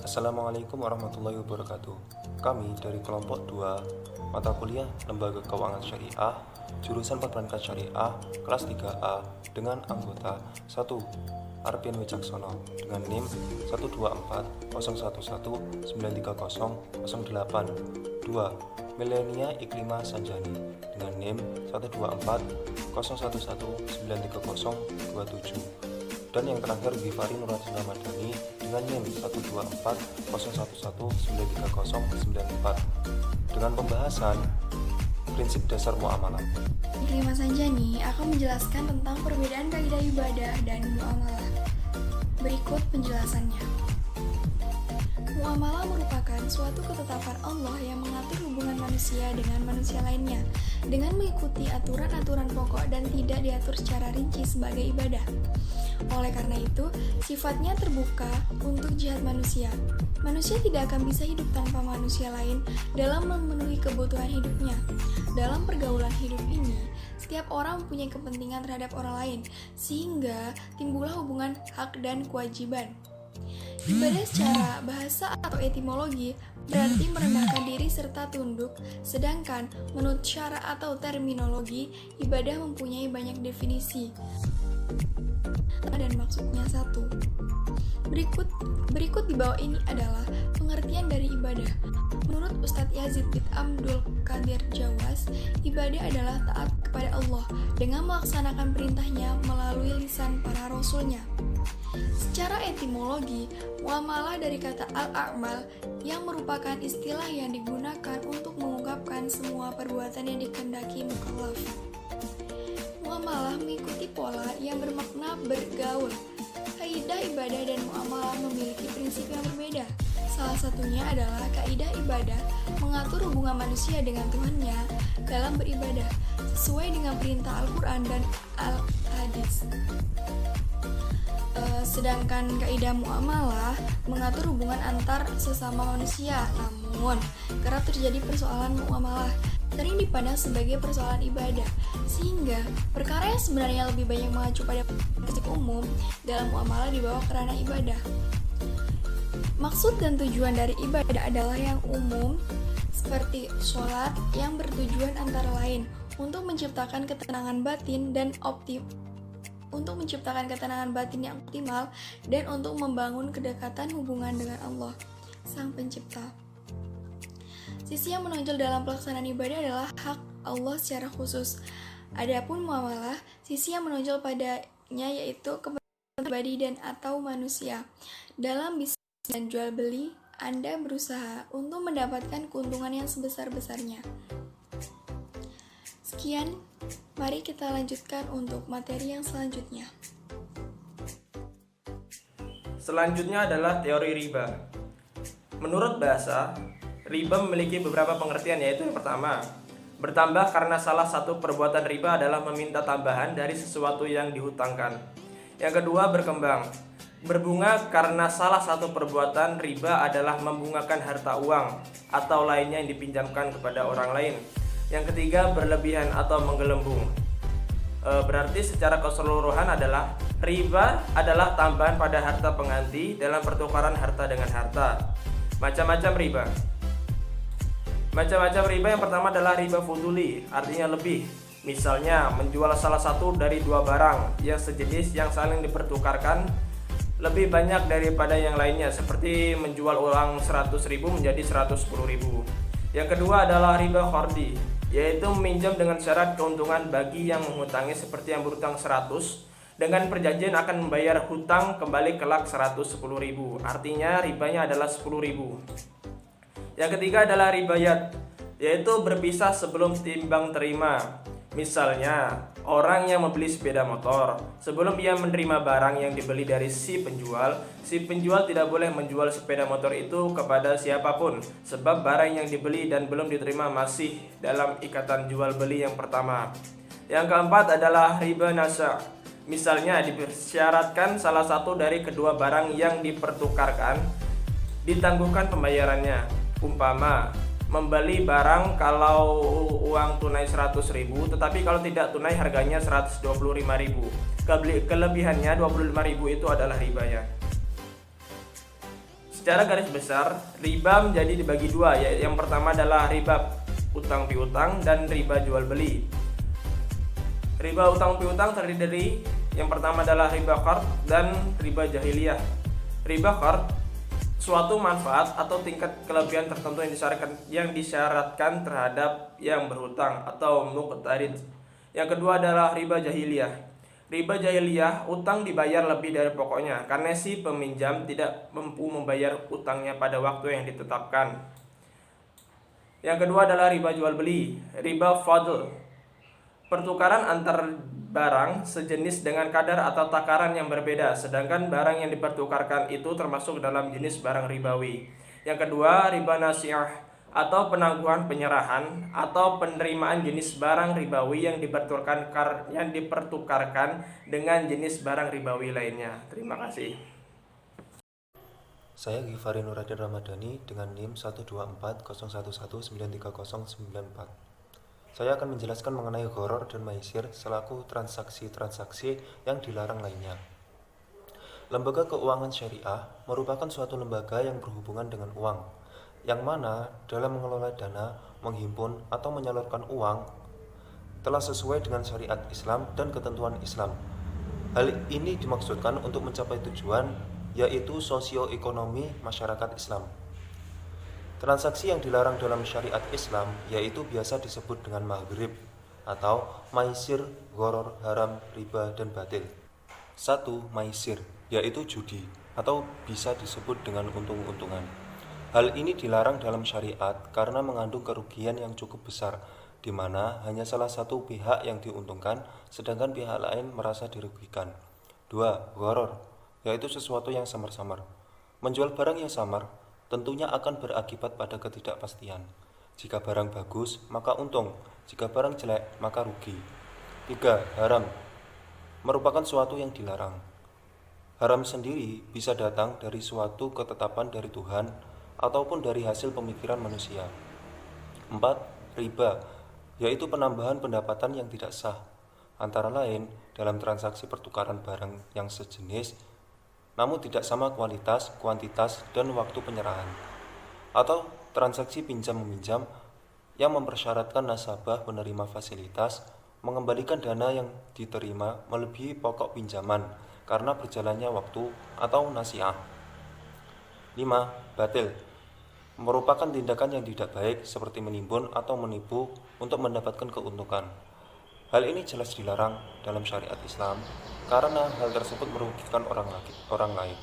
Assalamualaikum warahmatullahi wabarakatuh. Kami dari kelompok 2 mata kuliah Lembaga Keuangan Syariah, jurusan Perbankan Syariah, kelas 3A dengan anggota 1. Arpian Wicaksono dengan NIM 12401193008. 2. Milenia Iklima Sanjani dengan NIM 12401193027. Dan yang terakhir Gifari Nurhadin Ramadhani dengan NIM 12401193094 dengan pembahasan prinsip dasar muamalah. Iklima Sanjani akan menjelaskan tentang perbedaan kaidah ibadah dan muamalah. Berikut penjelasannya. Muamalah merupakan suatu ketetapan Allah yang mengatur hubungan manusia dengan manusia lainnya dengan mengikuti aturan-aturan pokok dan tidak diatur secara rinci sebagai ibadah. Oleh karena itu, sifatnya terbuka untuk jihad manusia. Manusia tidak akan bisa hidup tanpa manusia lain dalam memenuhi kebutuhan hidupnya. Dalam pergaulan hidup ini, setiap orang mempunyai kepentingan terhadap orang lain, sehingga timbullah hubungan hak dan kewajiban. Ibadah secara bahasa atau etimologi berarti merendahkan diri serta tunduk, sedangkan menurut syara atau terminologi, ibadah mempunyai banyak definisi dan maksudnya satu. Berikut di bawah ini adalah pengertian dari ibadah. Menurut Ustadz Yazid bin Abdul Qadir Jawas, ibadah adalah taat kepada Allah dengan melaksanakan perintahnya melalui lisan para rasulnya. Secara etimologi, muamalah dari kata al-a'mal yang merupakan istilah yang digunakan untuk mengungkapkan semua perbuatan yang dikehendaki mukallaf. Muamalah mengikuti pola yang bermakna bergaul. Kaidah ibadah dan muamalah memiliki prinsip yang berbeda. Salah satunya adalah kaidah ibadah mengatur hubungan manusia dengan Tuhannya dalam beribadah sesuai dengan perintah Al-Quran dan Al-Hadis. Sedangkan kaidah muamalah mengatur hubungan antar sesama manusia. Namun, kerap terjadi persoalan muamalah sering dipandang sebagai persoalan ibadah, sehingga perkara yang sebenarnya lebih banyak mengacu pada prinsip umum dalam muamalah dibawa ke ranah ibadah. Maksud dan tujuan dari ibadah adalah yang umum, seperti sholat yang bertujuan antara lain untuk menciptakan ketenangan batin yang optimal dan untuk membangun kedekatan hubungan dengan Allah, Sang Pencipta. Sisi yang menonjol dalam pelaksanaan ibadah adalah hak Allah secara khusus. Adapun muamalah, sisi yang menonjol padanya yaitu kepentingan pribadi dan atau manusia. Dalam bisnis dan jual beli, Anda berusaha untuk mendapatkan keuntungan yang sebesar-besarnya. Sekian, mari kita lanjutkan untuk materi yang selanjutnya. Selanjutnya adalah teori riba. Menurut bahasa, riba memiliki beberapa pengertian, yaitu yang pertama, bertambah karena salah satu perbuatan riba adalah meminta tambahan dari sesuatu yang dihutangkan. Yang kedua, berkembang. Berbunga karena salah satu perbuatan riba adalah membungakan harta uang atau lainnya yang dipinjamkan kepada orang lain. Yang ketiga, berlebihan atau menggelembung. Berarti secara keseluruhan adalah riba adalah tambahan pada harta pengganti dalam pertukaran harta dengan harta. Macam-macam riba. Macam-macam riba yang pertama adalah riba fuduli, artinya lebih. Misalnya menjual salah satu dari dua barang yang sejenis yang saling dipertukarkan lebih banyak daripada yang lainnya, seperti menjual uang 100.000 menjadi 110.000. Yang kedua adalah riba qardi, yaitu meminjam dengan syarat keuntungan bagi yang menghutangi, seperti yang berhutang 100 dengan perjanjian akan membayar hutang kembali kelak 110.000. Artinya ribanya adalah 10.000. Yang ketiga adalah ribayat, yaitu berpisah sebelum timbang terima. Misalnya, orang yang membeli sepeda motor, sebelum ia menerima barang yang dibeli dari si penjual tidak boleh menjual sepeda motor itu kepada siapapun, sebab barang yang dibeli dan belum diterima masih dalam ikatan jual beli yang pertama. Yang keempat adalah riba nasa. Misalnya, dipersyaratkan salah satu dari kedua barang yang dipertukarkan ditangguhkan pembayarannya. Umpama, membeli barang kalau uang tunai 100.000, tetapi kalau tidak tunai harganya 125.000. Kelebihannya 25.000 itu adalah riba ya. Secara garis besar, riba menjadi dibagi dua, yaitu yang pertama adalah riba utang piutang dan riba jual beli. Riba utang piutang terdiri dari yang pertama adalah riba qard dan riba jahiliyah. Riba qard suatu manfaat atau tingkat kelebihan tertentu yang disyaratkan terhadap yang berhutang atau muqtarid. Yang kedua adalah riba jahiliyah. Riba jahiliyah, utang dibayar lebih dari pokoknya karena si peminjam tidak mampu membayar utangnya pada waktu yang ditetapkan. Yang kedua adalah riba jual beli, riba fadl. Pertukaran antar barang sejenis dengan kadar atau takaran yang berbeda, sedangkan barang yang dipertukarkan itu termasuk dalam jenis barang ribawi. Yang kedua, riba nasiah atau penangguhan penyerahan atau penerimaan jenis barang ribawi yang dipertukarkan dengan jenis barang ribawi lainnya. Terima kasih. Saya Givari Nuradin Ramadhani dengan NIM 1240111930994. Saya akan menjelaskan mengenai gharar dan maisir selaku transaksi-transaksi yang dilarang lainnya. Lembaga keuangan syariah merupakan suatu lembaga yang berhubungan dengan uang, yang mana dalam mengelola dana, menghimpun, atau menyalurkan uang telah sesuai dengan syariat Islam dan ketentuan Islam. Hal ini dimaksudkan untuk mencapai tujuan, yaitu sosioekonomi masyarakat Islam. Transaksi yang dilarang dalam syariat Islam yaitu biasa disebut dengan maghrib atau maisir, gharar, haram, riba, dan batil. 1. Maisir, yaitu judi atau bisa disebut dengan untung-untungan. Hal ini dilarang dalam syariat karena mengandung kerugian yang cukup besar, di mana hanya salah satu pihak yang diuntungkan, sedangkan pihak lain merasa dirugikan. 2. Gharar, yaitu sesuatu yang samar-samar. Menjual barang yang samar tentunya akan berakibat pada ketidakpastian. Jika barang bagus, maka untung. Jika barang jelek, maka rugi. 3. Haram, merupakan suatu yang dilarang. Haram sendiri bisa datang dari suatu ketetapan dari Tuhan ataupun dari hasil pemikiran manusia. 4. Riba, yaitu penambahan pendapatan yang tidak sah, antara lain dalam transaksi pertukaran barang yang sejenis namun tidak sama kualitas, kuantitas, dan waktu penyerahan, atau transaksi pinjam-meminjam yang mempersyaratkan nasabah penerima fasilitas mengembalikan dana yang diterima melebihi pokok pinjaman karena berjalannya waktu atau nasiah. 5. Batil, merupakan tindakan yang tidak baik seperti menimbun atau menipu untuk mendapatkan keuntungan. Hal ini jelas dilarang dalam syariat Islam karena hal tersebut merugikan orang lain.